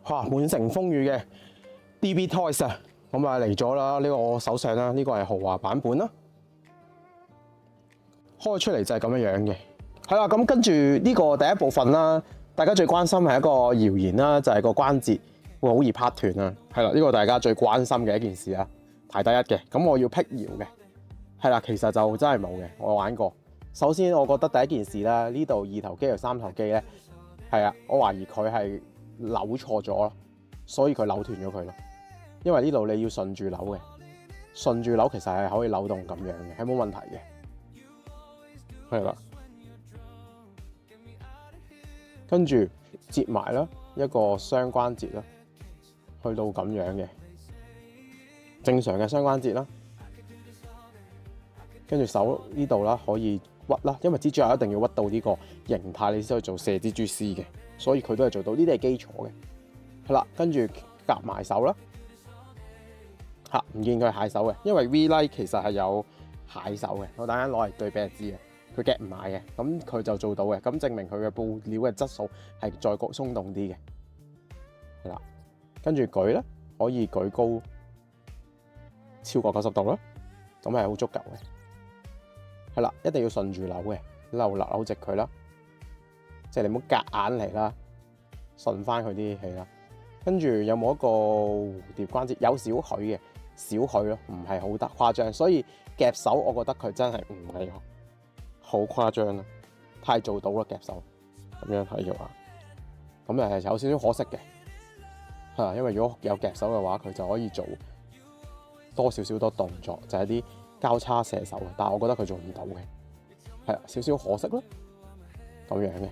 哇！滿城風雨嘅 DB Toys 啊，咁啊嚟咗啦！呢個我手上啦，呢個係豪華版本啦。開出嚟就係咁樣樣嘅，係啦。咁跟住呢個第一部分啦，大家最關心係一個謠言啦，就係個關節會好易拍斷啦。係啦，呢個大家最關心嘅一件事啊，排第一嘅。咁我要辟謠嘅，係啦，其實就真係冇嘅，我玩過。首先，我覺得第一件事啦，呢度2頭機同3頭機咧，係啊，我懷疑佢係扭錯咗咯，所以佢扭斷咗佢咯。因為呢度你要順住扭嘅，順住扭其實係可以扭動咁樣嘅，係冇問題嘅。係啦，跟住接埋啦，一個雙關節啦，去到咁樣嘅正常嘅雙關節啦。跟住手呢度啦，可以屈啦，因為蜘蛛俠一定要屈到呢個形態，你先可以做射蜘蛛絲嘅，所以佢都係做到，呢啲係基礎嘅。係啦，跟住夾埋手啦，嚇唔見佢係蟹手嘅，因為 V-Lite 其實係有蟹手嘅，我等陣攞嚟對比就知嘅。佢夾唔埋嘅，咁佢就做到嘅，咁證明佢嘅布料嘅質素係再鬆動啲嘅。係啦，跟住舉咧，可以舉高超過90度啦，咁係好足夠嘅。係啦，一定要順住扭嘅，扭直佢啦，即係你唔好夾硬嚟啦，順翻佢啲氣啦。跟住有冇一個蝴蝶關節？有少許嘅，少許咯，唔係好得誇張。所以夾手，我覺得佢真係唔係好誇張啦，太做到啦夾手咁樣睇嘅話，咁誒有少少可惜嘅，係因為如果有夾手嘅話，佢就可以做多少少多動作，就係啲交叉射手嘅，但係我覺得佢做唔到嘅，係少少可惜咯，咁樣嘅，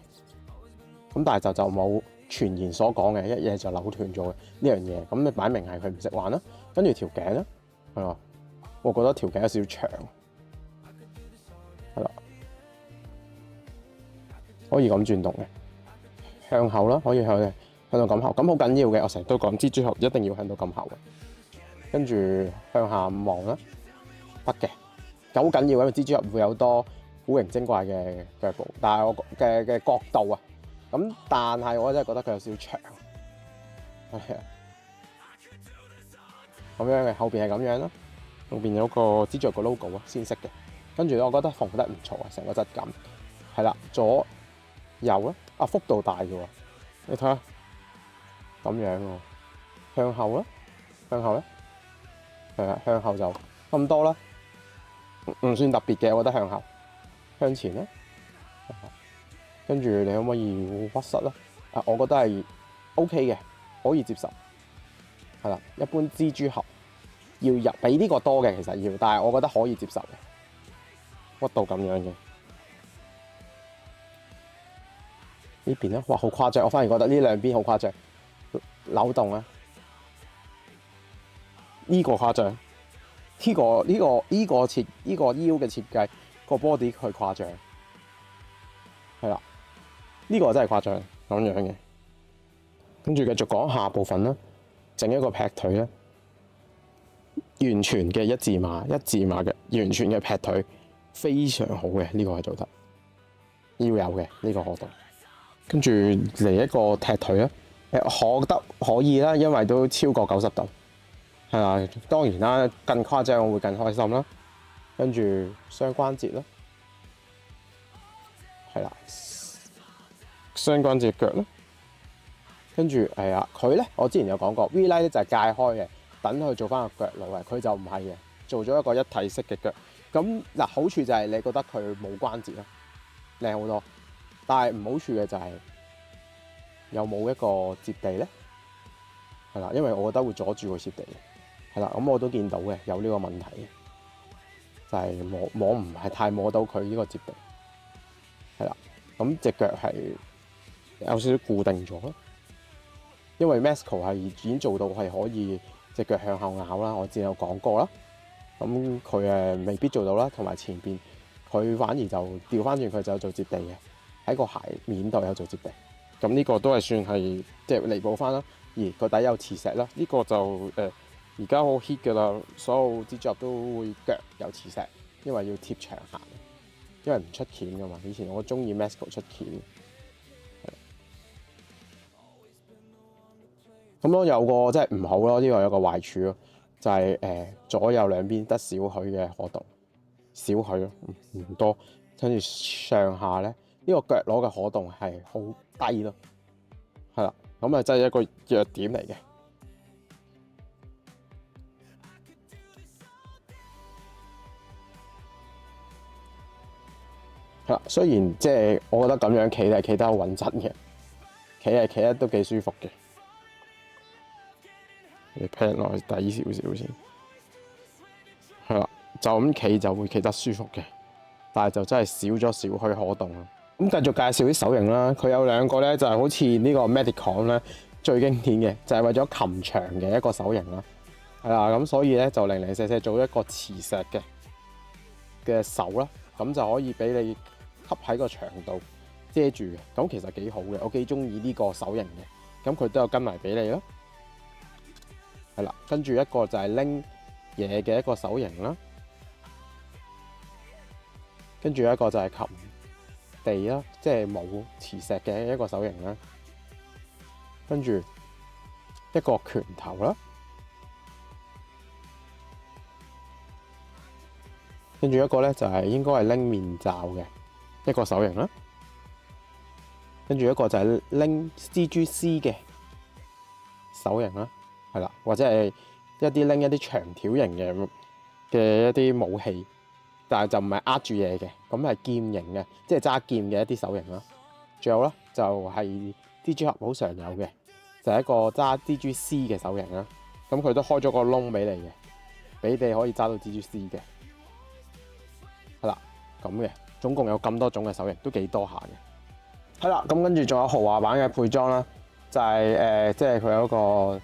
咁但係就冇傳言所講嘅一嘢就扭斷咗嘅呢樣嘢，咁你擺明係佢唔識玩啦。跟住條頸咧，係嘛？我覺得條頸有少少長，係啦。可以咁轉動嘅，向後啦，可以向到咁後，咁好緊要嘅。我成日都講蜘蛛俠一定要向到咁後嘅，跟住向下望啦，得嘅，咁好緊要嘅，因為蜘蛛俠會有多古靈精怪嘅腳步，但係我嘅角度啊，咁但係我真係覺得佢有少少長，係啊，咁樣嘅後邊係咁樣啦，後邊有個蜘蛛俠個 logo 啊，鮮色嘅，跟住我覺得縫得唔錯啊，成個質感係啦，左右咧，幅度大嘅喎，你睇下咁樣喎，向後啦，向後咧，係啊，向後就咁多啦，唔算特別嘅，我覺得向後，向前咧，跟住你可唔可以屈膝啦？我覺得係 OK 嘅，可以接受，係啦，一般蜘蛛俠要入比呢個多嘅，其實要，但係我覺得可以接受嘅，屈到咁樣嘅。呢邊咧，哇，好誇張！我反而覺得呢兩邊好誇張，扭動啊！呢個誇張，呢個腰嘅設計，個 body 佢誇張，係啦，呢個真係誇張咁樣嘅。跟住繼續講下部分啦，整一個劈腿咧，完全嘅一字馬嘅完全嘅劈腿，非常好嘅，呢個係做得要有嘅呢個角度。跟住嚟一個踢腿咧，我覺得可以啦，因為都超過90度，係啦。當然啦，更誇張我會更開心啦。跟住雙關節啦，係啦，雙關節腳啦。跟住係啊，佢咧我之前有講過 V-Lite 咧就係界開嘅，等佢做翻個腳路嘅，佢就唔係嘅，做咗一個一體式嘅腳。咁嗱，好處就係你覺得佢冇關節啦，靚好多。但係唔好處嘅就係有冇一個接地咧，係啦，因為我覺得會阻住個接地嘅，係啦，咁我都見到嘅有呢個問題嘅，就係摸唔係太摸到佢呢個接地，係啦，咁隻腳係有少少固定咗咯，因為 Masco 係已經做到係可以隻腳向後咬啦，我之前有講過啦，咁佢未必做到啦，同埋前邊佢反而就調翻轉佢就做接地嘅。喺個鞋面度有做接地，咁呢個都係算係即係彌補翻啦。而個底有磁石啦，呢個就而家好 hit 㗎啦，所有蜘蛛俠都會腳有磁石，因為要貼牆行，因為唔出鉗㗎嘛。以前我中意 Masco 出鉗，咁咯，有個即係唔好咯，呢個有個壞處咯，就係左右兩邊得少許嘅可動，少許咯，唔多。跟住上下咧，呢個腳踝嘅可動係好低咯，係啦，咁啊真係一個弱點嚟嘅。係啦，雖然即係我覺得咁樣企係企得好穩陣嘅，企得都幾舒服嘅。你劈落去低少少先，係啦，就咁企就會企得舒服嘅，但係就真係少咗少許可動啦。咁繼續介紹啲手型啦，佢有兩個咧就係好似呢個 Medicom 咧最經典嘅，就係為咗擒牆嘅一個手型啦。係啦，咁所以咧就零零舍舍做一個磁石嘅手啦，咁就可以俾你吸喺個牆度遮住嘅，咁其實幾好嘅，我幾中意呢個手型嘅。咁佢都有跟埋俾你咯。係啦，跟住一個就係拎嘢嘅一個手型啦，跟住一個就係擒地啦，即係冇磁石嘅一個手型啦，跟住一個拳頭啦，跟住一個咧就係應該係拎面罩嘅一個手型啦，跟住一個就係拎蜘蛛絲嘅手型啦。係啦，或者係拎一啲長條型嘅一啲武器，但係就唔係握住嘢嘅，咁係劍型嘅，即係揸劍嘅一啲手型啦。仲有咧就係蜘蛛俠好常有嘅，就係一個揸蜘蛛絲嘅手型啦。咁佢都開咗個窿俾你嘅，俾你可以揸到蜘蛛絲嘅。係啦，咁嘅總共有咁多種嘅手型，都幾多下嘅。係啦，咁跟住仲有豪華版嘅配裝啦，就係即係佢有一個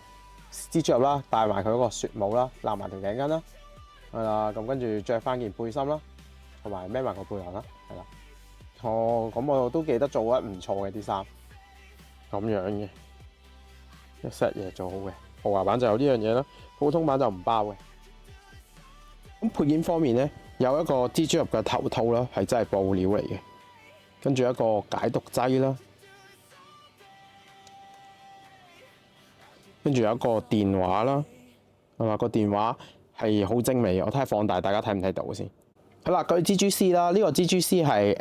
蜘蛛俠啦，戴埋佢嗰個雪帽啦，攬埋條頸巾啦，係啦，咁跟住着翻件背心啦，同埋孭埋個背囊啦，係啦。咁我都記得做得唔錯嘅啲衫，咁樣嘅一 set 嘢做好嘅。豪華版就有呢樣嘢啦，普通版就唔包嘅。咁配件方面咧，有一個蜘蛛俠嘅頭套啦，係真係布料嚟嘅，跟住一個解毒劑啦。跟住有一個電話啦，係嘛，個電話係好精美嘅，我睇下放大，大家睇唔睇到先？好啦，佢蜘蛛絲啦，呢個蜘蛛絲係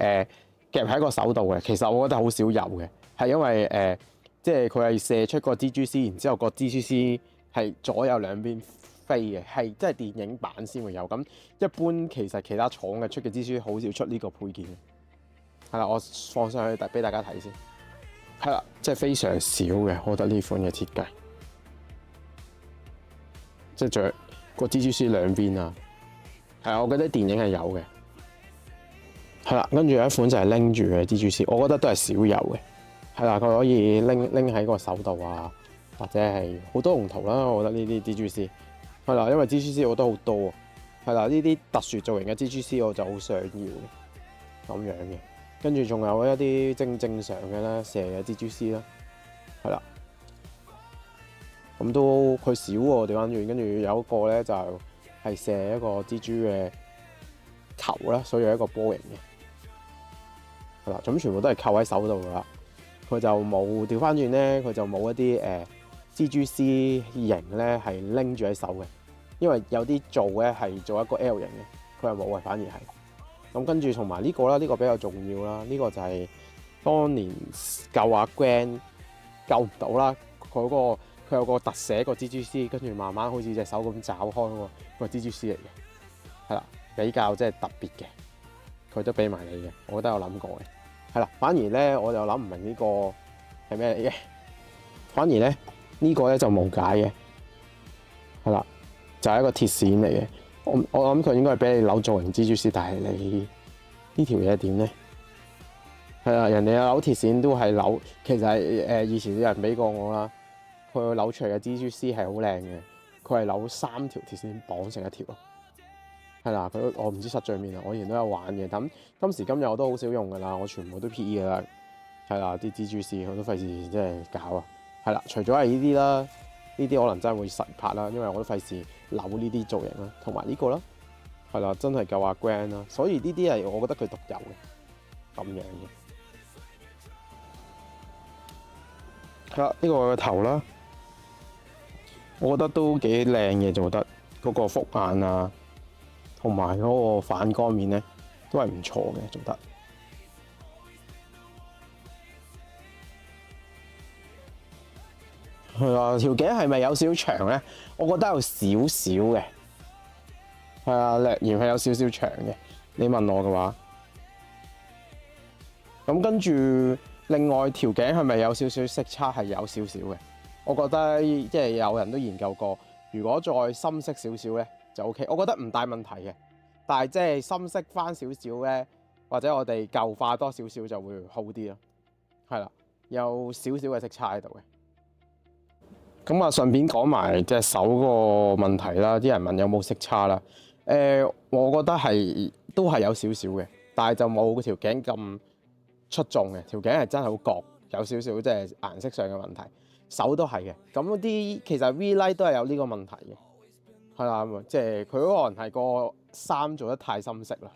夾喺個手度嘅，其實我覺得好少有嘅，係因為即係佢係射出個蜘蛛絲，然之後個蜘蛛絲係左右兩邊飛嘅，係即係電影版先會有。咁一般其實其他廠嘅出嘅蜘蛛好少出呢個配件嘅。係啦，我放上去俾大家睇先。係啦，即係非常少嘅，我覺得呢款嘅設計。即係着個蜘蛛絲兩邊啊，係啊，我覺得電影係有嘅，係啦，跟住有一款就係拎住嘅蜘蛛絲，我覺得都係少有嘅，係啦，佢可以拎喺個手度啊，或者係好多用途啦，我覺得呢啲蜘蛛絲係啦，因為蜘蛛絲我覺得好多，係啦，呢啲特殊造型嘅蜘蛛絲我就好想要嘅，咁樣嘅，跟住仲有一啲正常嘅咧蛇嘅蜘蛛絲啦，係啦。咁都佢少喎，調翻轉，跟住有一個咧就係射一個蜘蛛嘅球啦，所以有一個波形嘅，係啦，咁全部都係扣喺手度噶啦，佢就冇調翻轉咧，佢就冇一啲蜘蛛絲形咧係拎住喺手嘅，因為有啲做咧係做一個 L 型嘅，佢係冇嘅，反而係咁跟住同埋呢個啦，呢個比較重要啦，呢個就係當年救阿 Gwen 救唔到啦，佢有個特寫個蜘蛛絲，跟住慢慢好似隻手咁抓開個蜘蛛絲嚟嘅，係啦，比較即係特別嘅，佢都俾埋你嘅，我覺得有諗過嘅，係啦，反而咧我就諗唔明呢個係咩嚟嘅，反而咧呢個咧就冇解嘅，係啦，就係一個鐵線嚟嘅，我諗佢應該係俾你扭造型蜘蛛絲，但係你呢條嘢點咧？係啦，人哋有扭鐵線都係扭，其實係以前有人俾過我啦。佢扭出嚟嘅蜘蛛絲係好靚嘅，佢係扭3條鐵線綁成一條咯。係啦，我唔知實像面啊，我以前都有玩嘅。咁今時今日我都好少用噶啦，我全部都 P 噶啦。係啦，啲蜘蛛絲我都費事即係搞啊。係啦，除咗係呢啲啦，呢啲可能真係會實拍啦，因為我都費事扭呢啲造型啦，同埋呢個啦，係啦，真係救阿 Gwen 啦，所以呢啲係我覺得佢獨有嘅咁樣嘅。係啦，呢個個頭啦。我覺得都幾靚嘅做得，嗰個複眼啊，同埋嗰個反光面咧都係唔錯嘅做得。係啊，條頸係咪有少少長咧？我覺得有少少嘅，係啊，略嫌係有少少長嘅。你問我嘅話，咁跟住另外條頸係咪有少少色差？係有少少嘅。我覺得即係有人都研究過，如果再深色少少咧就 OK。我覺得唔大問題嘅，但係即係深色翻少少咧，或者我哋舊化多少少就會好啲咯。係啦，有少少嘅色差喺度嘅。咁啊，順便講埋隻手個問題啦。啲人問有冇色差啦？我覺得都係有少少嘅，但係就冇條頸咁出眾嘅。條頸係真係好焗，有少少即係顏色上嘅問題。手都係嘅。咁啲其實 V-Lite 都係有呢個問題嘅，係啦，即係佢可能係個衫做得太深色啦，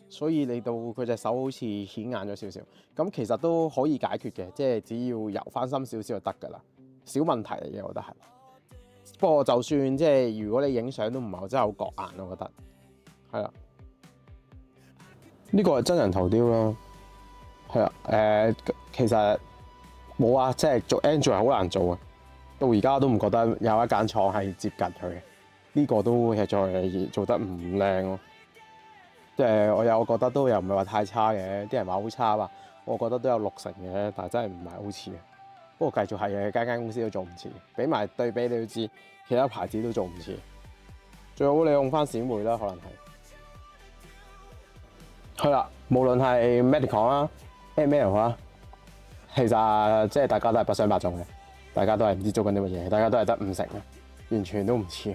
所以令到佢隻手好似顯眼咗少少。咁其實都可以解決嘅，即係只要油翻深少少就得㗎啦。小問題嚟嘅，我覺得係。不過就算即係如果你影相都唔係真係好覺眼，我覺得係啦。呢個係真人頭雕啦，係啦。其實冇啊，即係做 Android 好難做啊。到而家都唔覺得有一間廠係接近佢嘅。呢個都係再做得唔靚咯。即係我有覺得都又唔係話太差嘅，啲人話好差嘛，我覺得都有60%嘅，但係真係唔係好似嘅。不過繼續係嘅，間公司都做唔似，俾埋對比你都知，其他牌子都做唔似。最好你用翻閃魅啦，可能係。係啦，無論係 Medicon 啦、ML 啦，其實即係大家都係不相伯仲嘅，大家都係唔知做緊啲乜嘢，大家都係得5成嘅，完全都唔似。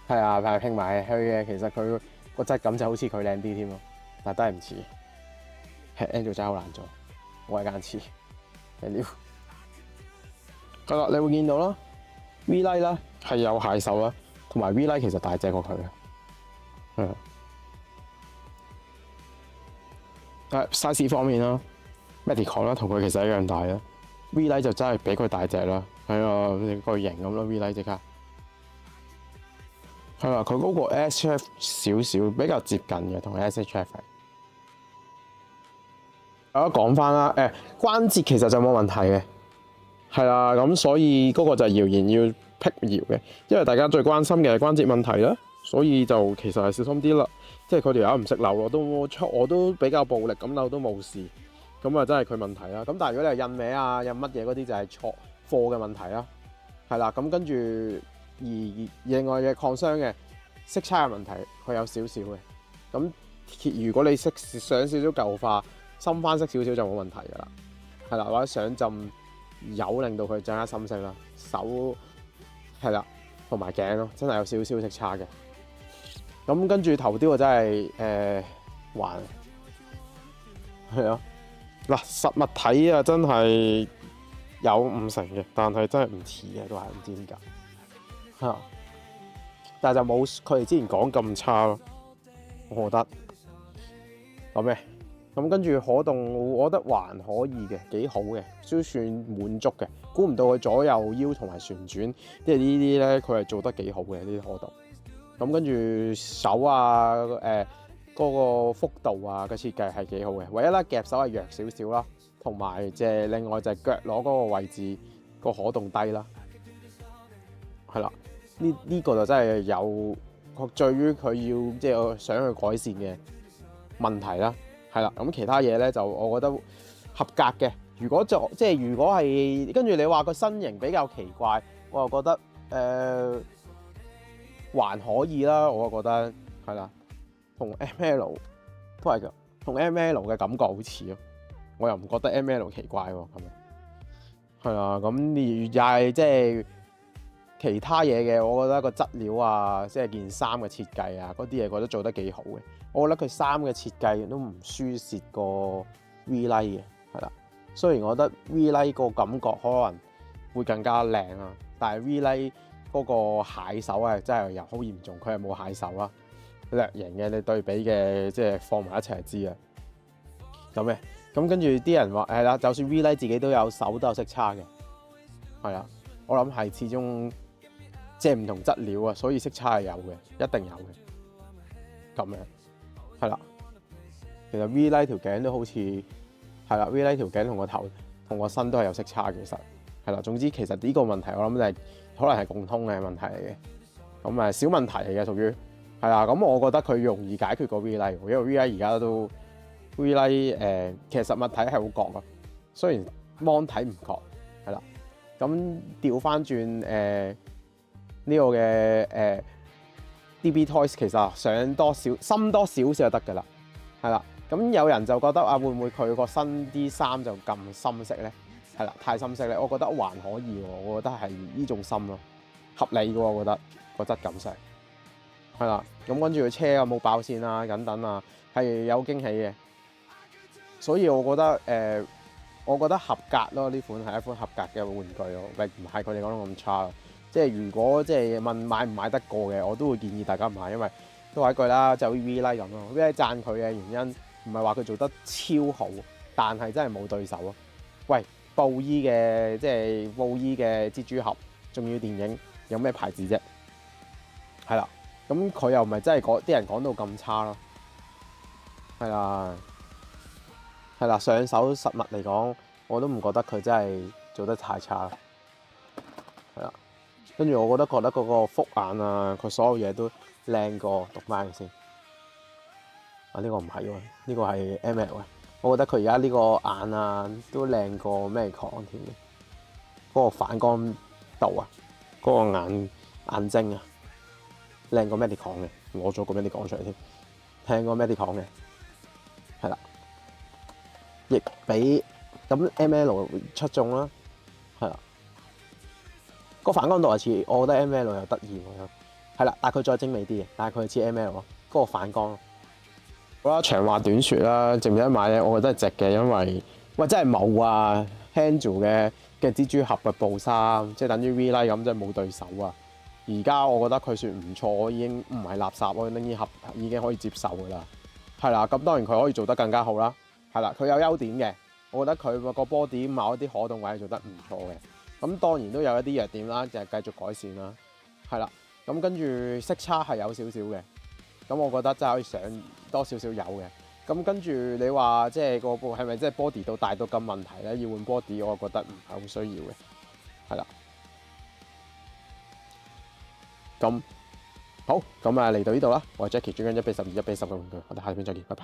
係啊，但係拼埋去嘅，其實佢個質感就好似佢靚啲添咯，但係都係唔似。Android 真係好難做，我係間似。係啦，你會見到啦 ，V-Lite 啦係有蟹手啦，同埋 V-Lite 其實大隻過佢嘅。size 方面啦 ，Medicon 啦同佢其實一樣大啦 ，V-Lite 就真係比佢大隻啦，係啊，巨型咁咯 V-Lite 即刻。係啦，佢嗰個 SHF 少少比較接近嘅，同 SHF 係。我講翻啦，關節其實就冇問題嘅。係啦，咁所以嗰個就係謠言要闢謠嘅，因為大家最關心嘅係關節問題啦，所以就其實係小心啲啦。即係佢條友唔識扭，我都比較暴力咁扭都冇事，咁啊真係佢問題啦。咁但係如果你係印名啊、印乜嘢嗰啲就係錯貨嘅問題啦。係啦，咁跟住而另外嘅抗傷嘅色差嘅問題，佢有少少嘅。咁如果你想少少舊化，深翻色少少就冇問題㗎啦。係啦，或者上浸油令到佢更加深色啦，手係啦，同埋頸咯，真係有少少色差嘅。咁跟住頭雕啊，真係還係啊嗱，實物睇啊，真係有5成嘅，但係真係唔似嘅，都係唔知點解嚇。但係就冇佢哋之前講咁差咯，我覺得講咩？咁跟住可動，我覺得還可以嘅，幾好嘅，都算滿足嘅。估唔到佢左右腰同埋旋轉，即係呢啲咧，佢係做得幾好嘅呢啲可動。咁跟住手啊，嗰個幅度啊嘅設計係幾好嘅。唯一咧夾手係弱少少啦，同埋即係另外就係腳攞嗰個位置個可動低啦。係啦，呢個就真係有確在於佢要即係想去改善嘅問題啦。係啦，咁其他嘢咧就我覺得合格嘅。如果係跟住你話個身形比較奇怪，我又覺得還可以啦。我覺得係啦，同 ML 都係㗎，同 ML 嘅感覺好似咯。我又唔覺得 ML 奇怪喎，咁樣係啦。咁又係即係其他嘢嘅，我覺得個質料啊，即係件衫嘅設計啊，嗰啲嘢覺得做得幾好嘅。我覺得佢衫嘅設計都唔輸蝕過 V-Lite 嘅，係啦。雖然我覺得 V-Lite 個感覺可能會更加靚啊，但係 V-Lite 嗰個蟹手係真係又好嚴重，佢係冇蟹手啦，略型嘅。你對比嘅即係放埋一齊就知啦。咁跟住啲人話係啦，就算 V-Lite 自己都有手都有色差嘅，係啊。我諗係始終借唔同質料啊，所以色差係有嘅，一定有嘅。咁樣係啦，其實 V-Line 條頸都好似係啦，V-Line 條頸同個頭同個身都係有色差，其實係啦。總之其實呢個問題我諗就係可能係共通嘅問題嚟嘅。咁小問題嚟嘅，屬於係啦。咁我覺得佢容易解決過 V-Line，因為 V-Line 而家都 V-Line 其實實物睇係好覺啊，雖然芒睇唔覺係啦。咁調翻轉呢個嘅DB Toys 其實上多少深多少少就得㗎啦，係啦。咁有人就覺得會唔會佢個新啲衫就咁深色咧？係啦，太深色咧，我覺得還可以喎。我覺得係呢種深咯，合理嘅喎，我覺得個質感上係啦。咁跟住佢車有冇爆線啊、緊等啊，係有驚喜嘅。所以我覺得合格咯，呢款係一款合格嘅玩具咯，唔係佢哋講到咁差咯。即係如果即係問買唔買得過嘅，我都會建議大家買，因為都係一句啦，就好似 V-Line 咁咯。V-Line 讚佢嘅原因唔係話佢做得超好，但係真係冇對手咯。喂，布衣嘅蜘蛛俠，仲要電影有咩牌子啫？係啦，咁佢又唔係真係啲人講到咁差咯。係啦。係啦，上手實物嚟講，我都唔覺得佢真係做得太差啦。係啦，跟住我覺得嗰個複眼啊，佢所有嘢都靚過讀翻先。啊，呢個唔係喎，呢個係 ML 嘅。我覺得佢而家呢個眼啊，都靚過咩狂添嘅。嗰個反光度啊，嗰個眼睛啊，靚過 Medicon 嘅，攞咗個 Medicon 出嚟添，靚過 Medicon 嘅，係啦。亦比咁 ML 出眾啦，係啦，個反光度係似，我覺得 ML 又得意喎，係啦，但係佢再精美啲嘅，但係佢似 ML 咯，嗰個反光。好啦，長話短説啦，值唔值得買咧？我覺得係值嘅，因為喂真係冇啊 Hanzo 嘅蜘蛛俠嘅布衫，即係等於 V-Line 咁，真係冇對手啊！而家我覺得佢算唔錯，已經唔係垃圾，我拎呢盒已經可以接受㗎啦。係啦，咁當然佢可以做得更加好啦。係啦，佢有優點嘅，我覺得佢個 body 某一啲可動位係做得唔錯嘅。咁當然都有一啲弱點啦，就係繼續改善啦。係啦，咁跟住色差係有少少嘅，咁我覺得真係可以上多少少有嘅。咁跟住你話即係個部係咪即係 body 到大到咁問題咧？要換 body，我覺得唔係好需要嘅。係啦，咁好，咁嚟到呢度啦。我係 Jackie，專講1比12、1比10嘅玩具，我哋下片再見，拜拜。